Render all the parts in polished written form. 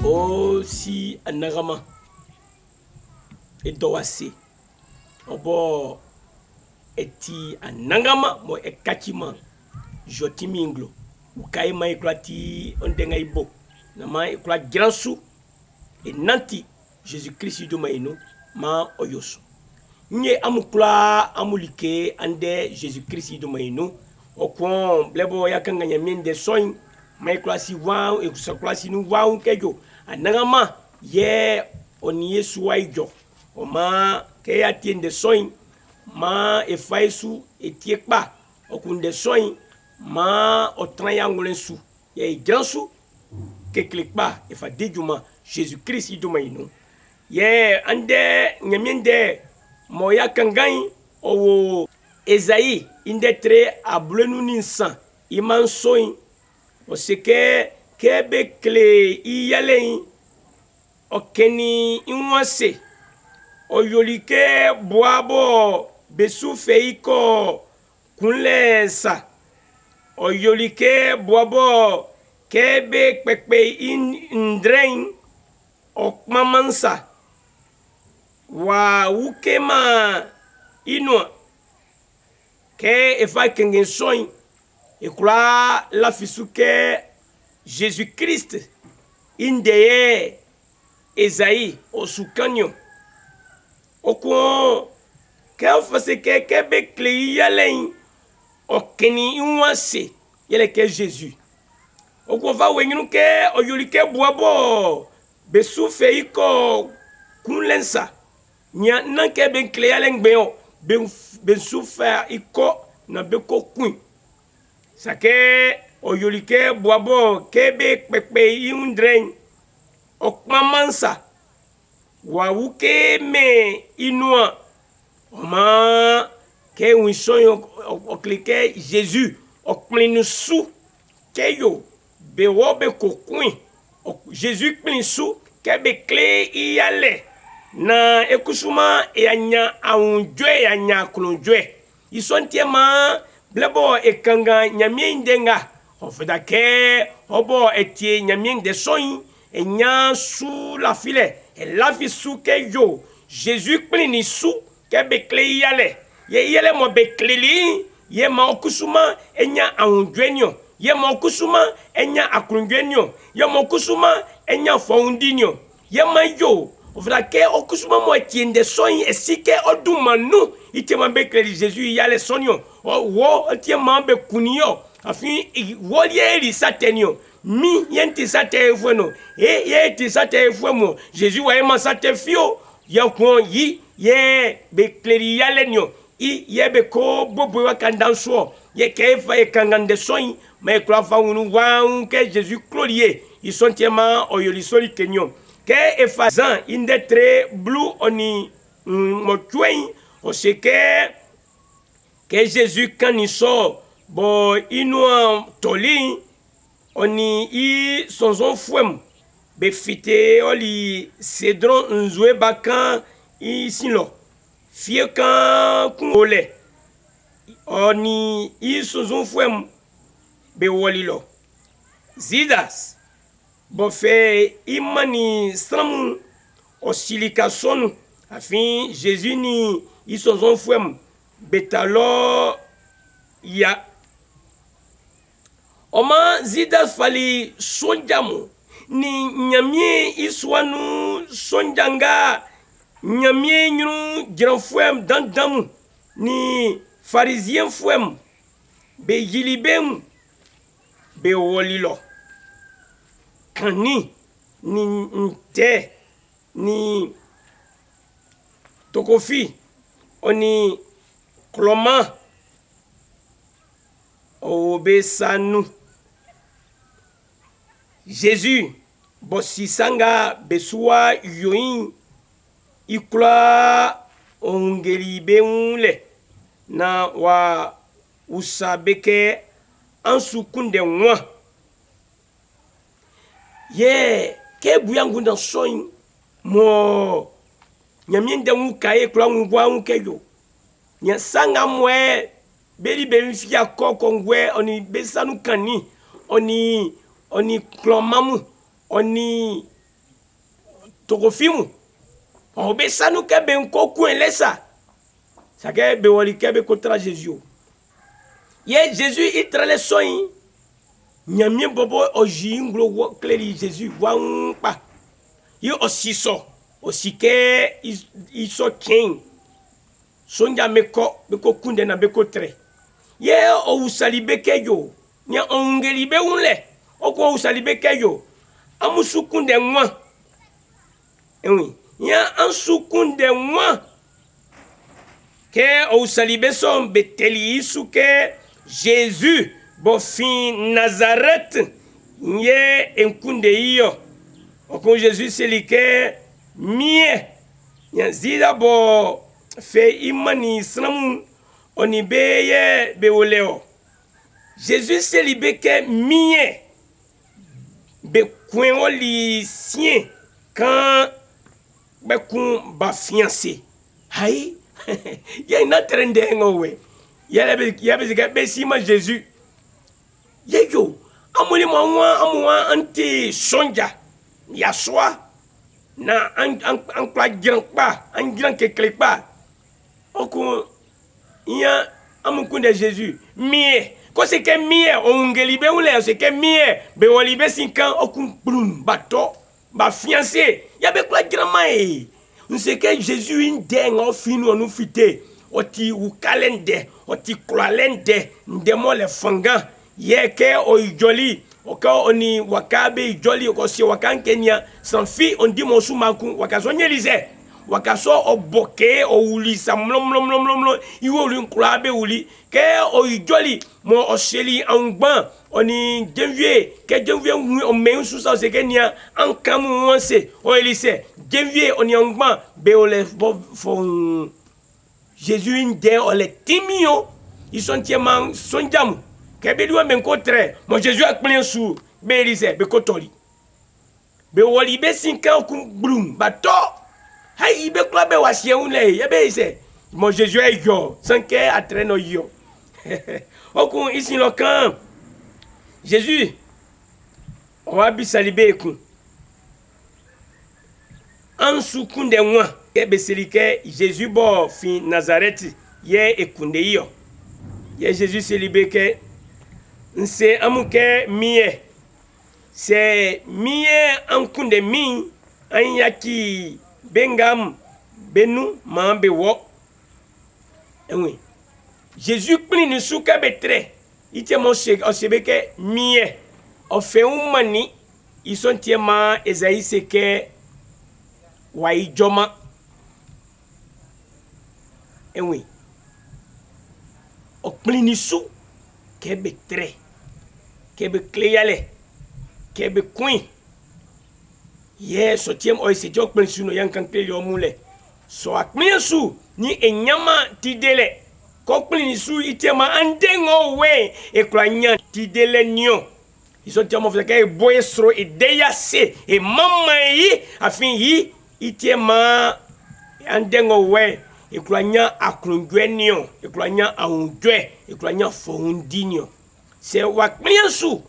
o si anagama e dowase obo eti anangama mo e kachima joti minglo ukai mai klati ondenga ibo na mai kla gransu e nanti Jésus Christ do maino ma oyoso nye amukla amulike ande Jésus Christ do maino okon blebo yakanga nyamende soin mai klasi wa e klasi nu wa kejo anangama ye oni Yesu waijo o ma ke atiende soin ma e faisu e tiekpa okunde soin ma o triangle su ye gransu ke klikpa e fa dejuma Jésus Christ do maino ye ande nyamende moya kangai o Esaïe inde tre ablenu ninsan iman soin o seke kebe kle iyalen o keni inwase o yolike boabo besu feiko kunlensa o yolike boabo kebe pepe indrein o mamansa wa ukema ino ke efa kengen soin e kula la fisuke Jésus Christ indeye Esaïe o sukanyo okwo ke ofase ke kebe kle yalen o keni inwase yele ke Jésus okwo va wenyunu ke oyulike boabo besu feiko kunlensa nya nanke ben kle yalen gbeyo ben souffert iko na beko kuin sake oyolike boabo kebe pepe iundren okmamansa wa wuke me inua oma ke winsoyo oklike Jésus okplinu su keyo bewobe kokuin Jésus klin su kebe kle iyale na ekusuma enya aunjwe enya kulunjwe isontiema blebo ekanga nyamie ndenga ofeda ke obo etie nyamie de soin enya su la file e la fi su ke yo Jésus plini su ke bekle yale ye yele mo bekleli ye ma okusuma enya aunjwenyo ye ma okusuma enya akulunjwenyo ye ma okusuma enya foundinyo ye ma yo ofra ke okusuma mo tiende soin esike odumanu itema bekleri Jésus yale sonyo wo tiema be kunio afi wolieri satenio mi yenti sate fueno yeti sate fuemo Jésus wa ema sate fio yakon yi ye bekleri yale nyo ye be ko bobo wakandanso ye kefa e kangande soin me klafa unu wa ke Jésus glorie isontiema oyolisoli kenyo ke efazan inde tre blue oni motwen o seke ke Jésus kaniso bo inua toli oni i sonzon fuem be fite oli cedron nzwe bakan i sinlo fie kan kunole oni i sonzon fuem be wolilo zidas bo fe imani stramu osilication afin Jésus ni isozon fuem betalo ya oma zidas fali sonjamu ni nyamie iswanu sonjanga nyamie nyunu grand fuem dandamu ni pharisien fuem be yilibem be wolilo kani ni nte ni tokofi oni kloma obesanu Jésus bosisanga besua yoin ikula ongelibe unle na wa usabeke ansukunde nwa ye ke buyangu na soin mo nyamiende mukaye kula ngwa unkeyo nya sanga mwe beri fia koko ngwe oni besanu kani oni klomamu oni tokofimu obe sanu ke be nko ku elesa sake be wali ke be kontra Jésus ye Jésus itrele soyin nyamie bobo oji nglo kleri Jésus wanpa ye osiso osike iso king sonja meko beko kunde na beko tre ye o usalibe keyo nya ongeli be unle oko usalibe keyo amusukunde nwa ewi ya ansukunde nwa ke o usalibe so beteli isuke Jésus bo fin Nazareth ye enkunde iyo oko Jésus selike mie ya zida bo fe imani islam oni beye beoleo Jésus selibeke mie be kwen oli sien quand be kun ba fiancé hay ya ina trende ngowe ya be sima Jésus yeyo amuli amwa anti sonja ya soa na an kwa giranpa an giran ke klepa oko ya amukunde Jésus mie ko se ke mie ongeli be ule se ke mie be woli be sinkan okun blum bato ba fiancé ya be kwa grama e nse ke Jésus inde ngo finu onu fite oti ukalende oti kwalende ndemo le fanga ye ke o joli oka oni wakabe joli ko si wakankenya sans fi on dit mon soumaku wakazonyelize wakaso oboke o wuli samlomlomlomlomlo iwo uli nkulabe wuli ke o joli mo oseli angban oni janvier ke janvier o me susa se kenya ankamu wonse o elise janvier oni angban be o le fon Jésus inde o le timio ils sont tiement son jamu ke be duwa men kotre mo Jésus a plein sou be elise be kotoli be woli be sinka ku blum bato hay be klabe wasie unle ya be ise mo Jésus est yo sans que atreno yo okun ici le camp Jésus on va bi salibe ku en sukunde nwa ke be selike Jésus bo fin Nazareth ye ekunde yo ye Jésus selibe ke nse amuke mie se mie ankunde mi an yaki bengam benu mambe wo ewi Jésus plini suka betre ite mo se osebeke mie o fe umani isontiema Esaïe seke wa ijoma ewi o plini su ke betre ke be kleyale ke be queen yes, otiem o se jok pen suno yan kan kleli o mule so akmen su ni enyama tidele kokpli ni su itema andengo we e klanya tidele nyo iso temo fleka e boyestro e deya se e mama yi afin yi itema andengo we e klanya aklundwe nyo e klanya aundwe e klanya foundinyo se wakmen su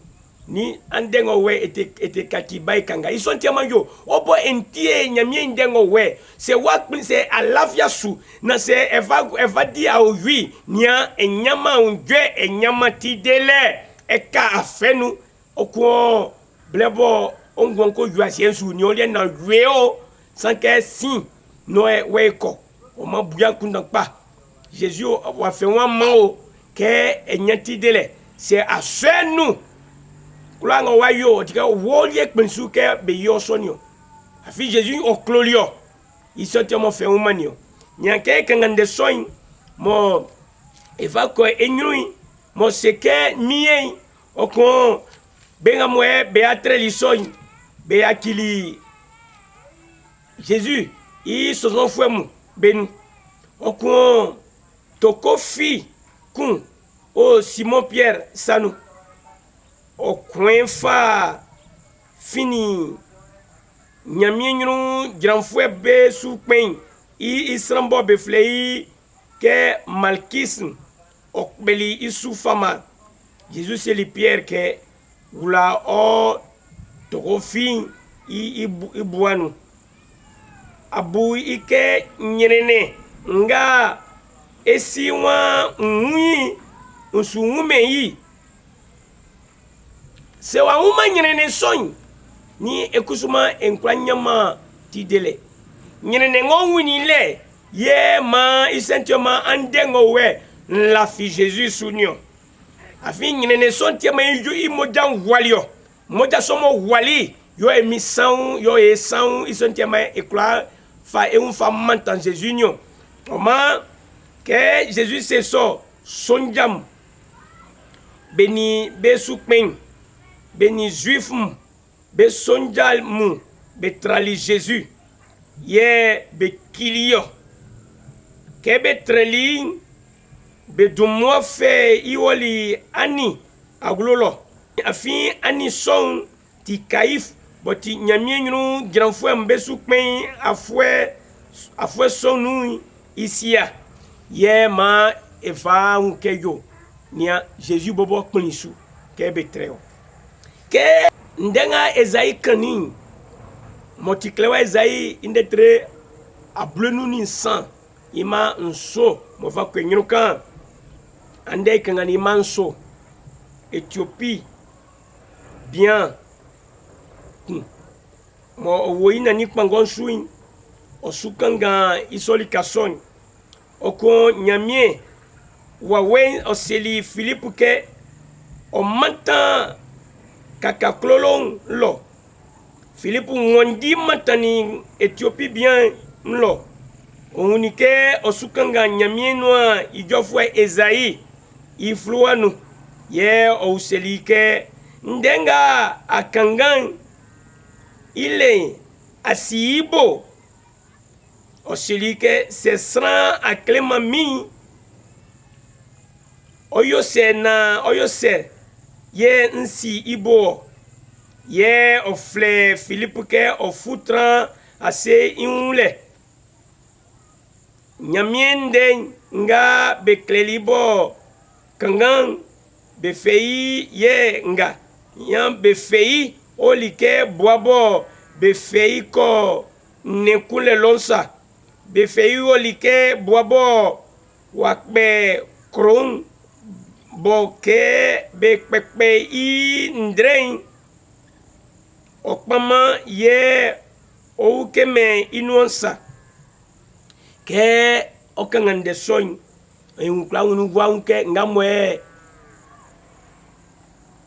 ni andengo we ete katibai kanga isontia manjo obo entie nyamie ndengo we se wakpin se alafia su na se eva di awi nia enyama unjwe enyama tidele eka afenu okwo blebo ongonko yuasiensu ni ole na weo sanke sin no weko o ma buya kundakpa Jésus wa fe wan mao ke enyati dele se asenu kulanga wayo tika wolie kpensu ke be yo sonio afi Jésus o clolio isote mo fe humanio nyanke kangande soin mo eva ko enyui mo seke mien okon benga moe beatre li soin be akili Jésus i sozo fuemu ben okon tokofi kun o Simon Pierre sanu o kwenfa fini nyamie nyunu granfwe be su pen i isrambo be flei ke malkism o beli isu fama Jesus c'est le Pierre ke wula o tokofi i buanu abu ike nyirene nga esi wa nwi nsuwume yi se wa uma nyirene son ni ekusuma enkwanyama tidele nyirene ngowuni le ye ma isentioma andengo we la fi Jésus sunio afi nyirene son tiema yu imodan walio moja somo wali yo emission yo esan isentiema ekla fa e un fa mantan Jésus nyo oma que Jésus c'est ça sonjam beni besukpen beni juif be sonjal mu be trali Jésus ye be kilio ke be trali be dumo fe iwoli ani aglolo afi ani son ti kaif boti nyamie nyunu granfo mbe sukpen afwe sonu isia ye ma eva unkeyo nia Jésus bobo kunisu ke be treo ke ndenga Esaïe kani motiklewa Esaïe indetre ablenu ni san ima nso mo va kwenyuka ande kangani manso Éthiopie bien mo woina ni kpangon suin osukanga isoli kason oko nyamie wawen oseli Philippe ke o manta kaka klolong lo Philippe ngondi matani Éthiopie bien lo onike osukanga nyamie noa ijofwe Esaïe ifluanu ye oseli ke ndenga akangan ile asiibo oseli ke ce sera a clemami oyose ye nsi ibo ye ofle Philippe ke ofutra ase inule nyamiende nga beklelibo kangan befei ye nga yam befei olike boabo befei ko nekule lonsa befei olike boabo wakbe kron boke bekpepe i ndrein okpama ye oukeme inuansa ke okangande soin enkla unu waunke ngamwe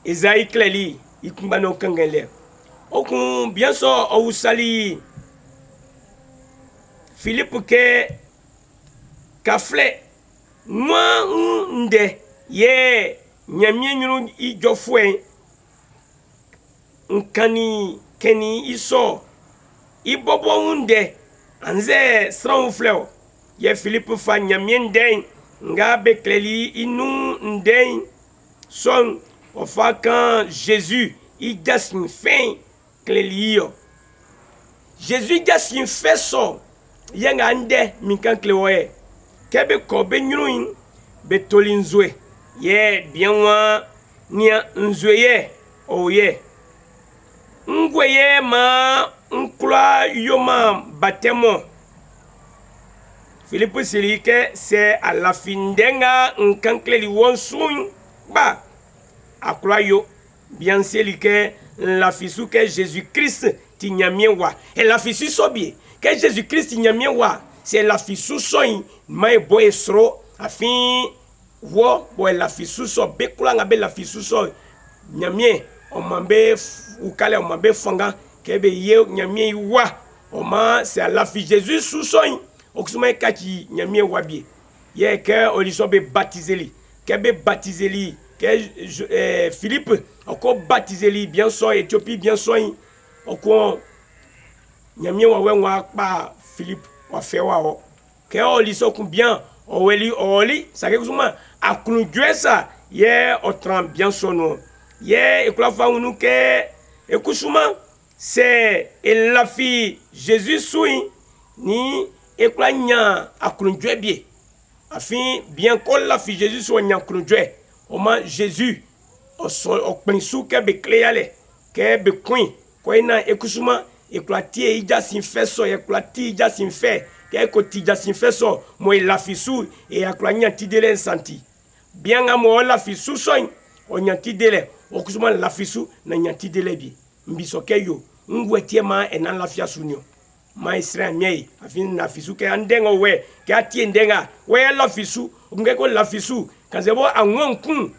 Esaïe kleli ikumbano kangele okun bien so ousali Philippe ke kafle moi nde ye nyamie nyuru ijofwe nkani keni iso ibobo nde anze sran fleo ye Philippe fa nyamie nde nga bekleli inu nde son enfin quand Jésus il gas une fin clélio Jésus gas une fait so yanga ande minkan cleoe kebe ko be nyuin be tolinzwe ye bien wa nia nzweye oye ngweye ma nkla yoma batemo Philippe Silike c'est à la fin denga nkan cleli wonsun ba akroyo bien selike la fisu que Jésus-Christ tinyamiewa et la fisu sobie que Jésus-Christ tinyamiewa c'est la fisu soin mai boesro afin wo bo la fisu so bekula ngabe la fisu so nyamie o mambe ukale o mambe fanga kebe ye nyamie wa o ma c'est la fi Jésus sous soin okusuma kati nyamie wabie ye ke olisobe baptiseli kebe baptiseli que Philippe encore baptisé li bien so Éthiopie bien so encore nyamie wa pa Philippe wa fe wa o que o li so ku bien o li ça que kusuma akunjwe ça ye o tran bien so no ye ekula fa unu ke ekusuma c'est la fille Jésus sui ni ekula nya akunjwe bien afin bien ko la fille Jésus so nya akunjwe Oma Jésus o prinsu ke be kleale ke be queen ko ina ekusuma eklati ija sin feso eklati ija sin fe ke ko tija sin feso mo la fisu e akla nyanti dele santi bien amo la fisu soin o nyanti dele o kusuma la fisu na nyanti dele bi mbiso ke yo ngwetie ma enan la fia sunio ma isra miei afin na fisu ke andengo we ke atie ndenga we la fisu ngeko la fisu kanzebo anwonkun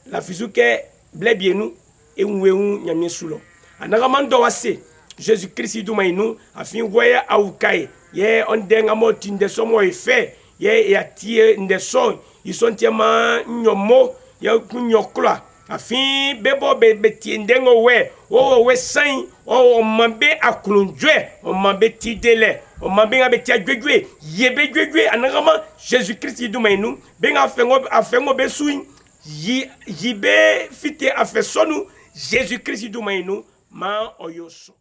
la fisu ke blebienu e nwewu nyame sulo anagamando wase Jésus Christ du mainu afin voya aukai ye ondenga motinde somo efe ye yatie ndeso isontiema nyomo ya kunyokla afin bebo betie ndengo we sain o mambe aklunjwe o mambe tidele o mambe ngabeti agwegwe yebe gwegwe anagama Jésus Christ du mainu benga afengo besuin yibe fite afesonu Jésus Christ du mainu ma oyoso